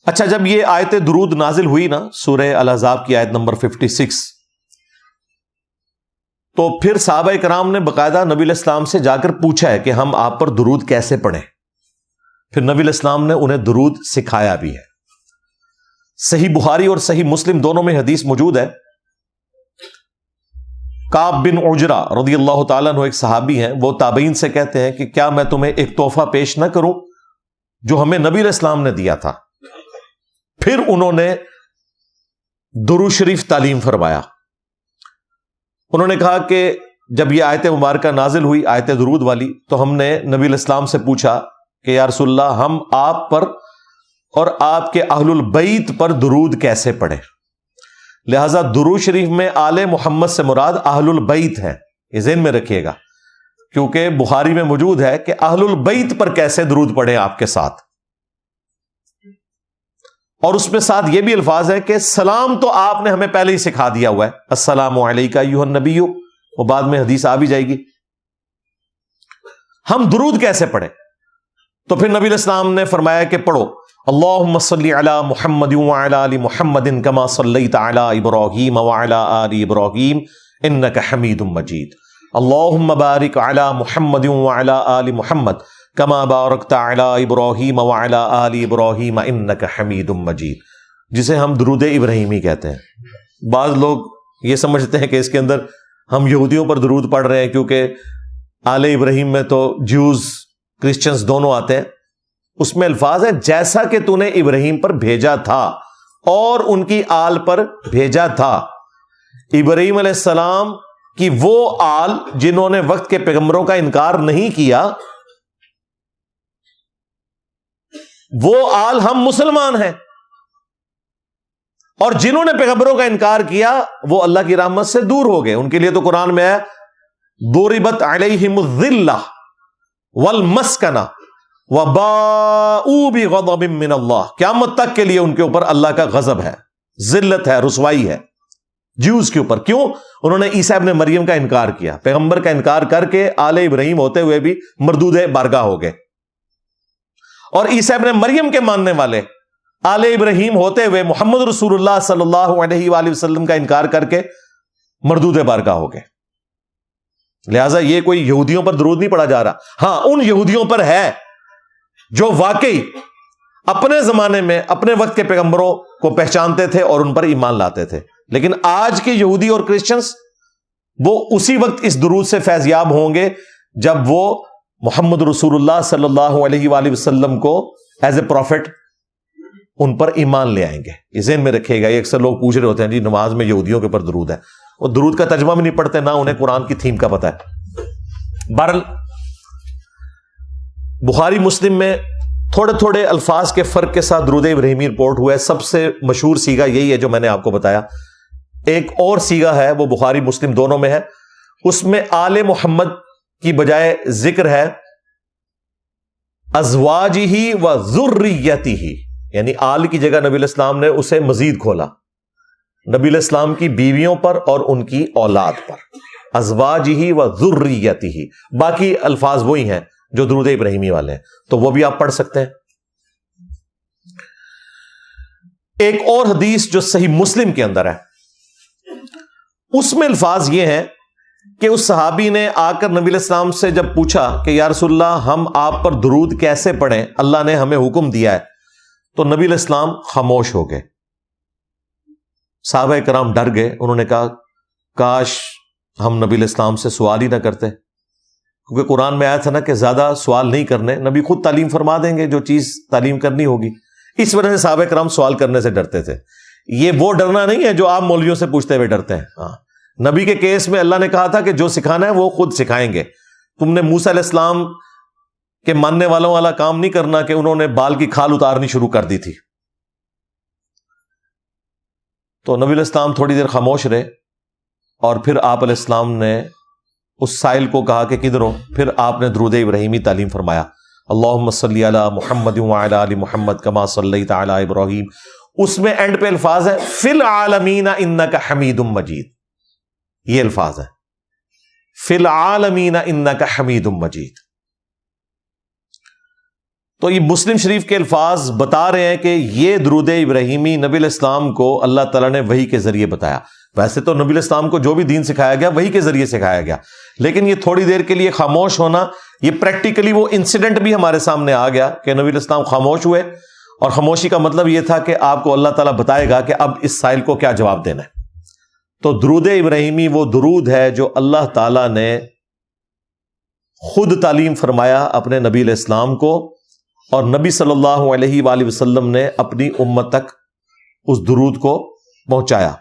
اچھا، جب یہ آیت درود نازل ہوئی نا، سورہ الاحزاب کی آیت نمبر 56، تو پھر صحابہ کرام نے باقاعدہ نبی علیہ السلام سے جا کر پوچھا ہے کہ ہم آپ پر درود کیسے پڑھیں. پھر نبی علیہ السلام نے انہیں درود سکھایا بھی ہے. صحیح بخاری اور صحیح مسلم دونوں میں حدیث موجود ہے. کعب بن عجرہ رضی اللہ تعالیٰ عنہ ایک صحابی ہیں، وہ تابعین سے کہتے ہیں کہ کیا میں تمہیں ایک تحفہ پیش نہ کروں جو ہمیں نبی علیہ السلام نے دیا تھا. پھر انہوں نے درود شریف تعلیم فرمایا. انہوں نے کہا کہ جب یہ آیت مبارکہ نازل ہوئی، آیت درود والی، تو ہم نے نبی علیہ السلام سے پوچھا کہ یا رسول اللہ، ہم آپ پر اور آپ کے اہل البیت پر درود کیسے پڑھیں. لہذا درود شریف میں آل محمد سے مراد اہل البیت ہے، یہ ذہن میں رکھیے گا، کیونکہ بخاری میں موجود ہے کہ اہل البیت پر کیسے درود پڑھیں آپ کے ساتھ. اور اس میں ساتھ یہ بھی الفاظ ہے کہ سلام تو آپ نے ہمیں پہلے ہی سکھا دیا ہوا ہے، السلام علیکہ ایھا النبی، وہ بعد میں حدیث آ بھی جائے گی. ہم درود کیسے پڑھیں؟ تو پھر نبی علیہ السلام نے فرمایا کہ پڑھو اللہم صلی علی محمد وعلی آل محمد کما صلیت علی ابراہیم وعلی آل ابراہیم انک حمید مجید. اللہم بارک علی محمد وعلی آل محمد کما بارکت علی ابراہیم وعلی آل ابراہیم انک حمید مجید، جسے ہم درود ابراہیمی کہتے ہیں. بعض لوگ یہ سمجھتے ہیں کہ اس کے اندر ہم یہودیوں پر درود پڑھ رہے ہیں، کیونکہ آل ابراہیم میں تو جیوز کرسچنز دونوں آتے ہیں. اس میں الفاظ ہے جیسا کہ تو نے ابراہیم پر بھیجا تھا اور ان کی آل پر بھیجا تھا. ابراہیم علیہ السلام کی وہ آل جنہوں نے وقت کے پیغمبروں کا انکار نہیں کیا، وہ آل ہم مسلمان ہیں، اور جنہوں نے پیغمبروں کا انکار کیا وہ اللہ کی رحمت سے دور ہو گئے. ان کے لیے تو قرآن میں ہے ضربت علیہم الذلہ والمسکنہ وباؤوا بغضب من اللہ، قیامت تک کے لیے ان کے اوپر اللہ کا غضب ہے، ذلت ہے، رسوائی ہے جیوز کے اوپر. کیوں؟ انہوں نے عیسیٰ ابن مریم کا انکار کیا، پیغمبر کا انکار کر کے آل ابراہیم ہوتے ہوئے بھی مردود بارگاہ ہو گئے. اور عیسیٰ ابن مریم کے ماننے والے آل ابراہیم ہوتے ہوئے محمد رسول اللہ صلی اللہ علیہ وآلہ وسلم کا انکار کر کے مردود بارگاہ ہو گئے. لہٰذا یہ کوئی یہودیوں پر درود نہیں پڑھا جا رہا. ہاں، ان یہودیوں پر ہے جو واقعی اپنے زمانے میں اپنے وقت کے پیغمبروں کو پہچانتے تھے اور ان پر ایمان لاتے تھے. لیکن آج کے یہودی اور کرسچنز وہ اسی وقت اس درود سے فیضیاب ہوں گے جب وہ محمد رسول اللہ صلی اللہ علیہ وآلہ وسلم کو ایز اے پروفٹ ان پر ایمان لے آئیں گے. یہ ذہن میں رکھیے گا. یہ اکثر لوگ پوچھ رہے ہوتے ہیں جی نماز میں یہودیوں کے اوپر درود ہے، وہ درود کا ترجمہ بھی نہیں پڑھتے، نہ انہیں قرآن کی تھیم کا پتہ ہے. بہرحال بخاری مسلم میں تھوڑے تھوڑے الفاظ کے فرق کے ساتھ درود ابراہیمی رپورٹ ہوا ہے. سب سے مشہور سیگا یہی ہے جو میں نے آپ کو بتایا. ایک اور سیگا ہے، وہ بخاری مسلم دونوں میں ہے، اس میں آل محمد کی بجائے ذکر ہے ازواجہ و ذریتہ، یعنی آل کی جگہ نبی علیہ السلام نے اسے مزید کھولا، نبی علیہ السلام کی بیویوں پر اور ان کی اولاد پر، ازواجہ و ذریتہ. باقی الفاظ وہی ہیں جو درود ابراہیمی والے ہیں، تو وہ بھی آپ پڑھ سکتے ہیں. ایک اور حدیث جو صحیح مسلم کے اندر ہے، اس میں الفاظ یہ ہیں کہ اس صحابی نے آ کر نبی علیہ السلام سے جب پوچھا کہ یا رسول اللہ ہم آپ پر درود کیسے پڑھیں، اللہ نے ہمیں حکم دیا ہے، تو نبی علیہ السلام خاموش ہو گئے. صحابہ کرام ڈر گئے. انہوں نے کہا کاش ہم نبی علیہ السلام سے سوال ہی نہ کرتے، کیونکہ قرآن میں آیا تھا نا کہ زیادہ سوال نہیں کرنے، نبی خود تعلیم فرما دیں گے جو چیز تعلیم کرنی ہوگی. اس وجہ سے صحابہ کرام سوال کرنے سے ڈرتے تھے. یہ وہ ڈرنا نہیں ہے جو آپ مولویوں سے پوچھتے ہوئے ڈرتے ہیں. ہاں، نبی کے کیس میں اللہ نے کہا تھا کہ جو سکھانا ہے وہ خود سکھائیں گے. تم نے موسیٰ علیہ السلام کے ماننے والوں والا کام نہیں کرنا کہ انہوں نے بال کی کھال اتارنی شروع کر دی تھی. تو نبی علیہ السلام تھوڑی دیر خاموش رہے، اور پھر آپ علیہ السلام نے اس سائل کو کہا کہ کدھر ہو. پھر آپ نے درود ابراہیمی تعلیم فرمایا، اللہم صلی علی محمد وعلی آل محمد کما صلیت علی ابراہیم. اس میں اینڈ پہ الفاظ ہے فی العالمین انک حمید مجید. یہ الفاظ ہیں فی العالمین انک حمید مجید. تو یہ مسلم شریف کے الفاظ بتا رہے ہیں کہ یہ درود ابراہیمی نبی علیہ السلام کو اللہ تعالیٰ نے وحی کے ذریعے بتایا. ویسے تو نبی علیہ السلام کو جو بھی دین سکھایا گیا وحی کے ذریعے سکھایا گیا، لیکن یہ تھوڑی دیر کے لیے خاموش ہونا، یہ پریکٹیکلی وہ انسیڈنٹ بھی ہمارے سامنے آ گیا کہ نبی علیہ السلام خاموش ہوئے، اور خاموشی کا مطلب یہ تھا کہ آپ کو اللہ تعالیٰ بتائے گا کہ اب اس سائل کو کیا جواب دینا ہے. تو درود ابراہیمی وہ درود ہے جو اللہ تعالیٰ نے خود تعلیم فرمایا اپنے نبی علیہ السلام کو، اور نبی صلی اللہ علیہ وآلہ وسلم نے اپنی امت تک اس درود کو پہنچایا.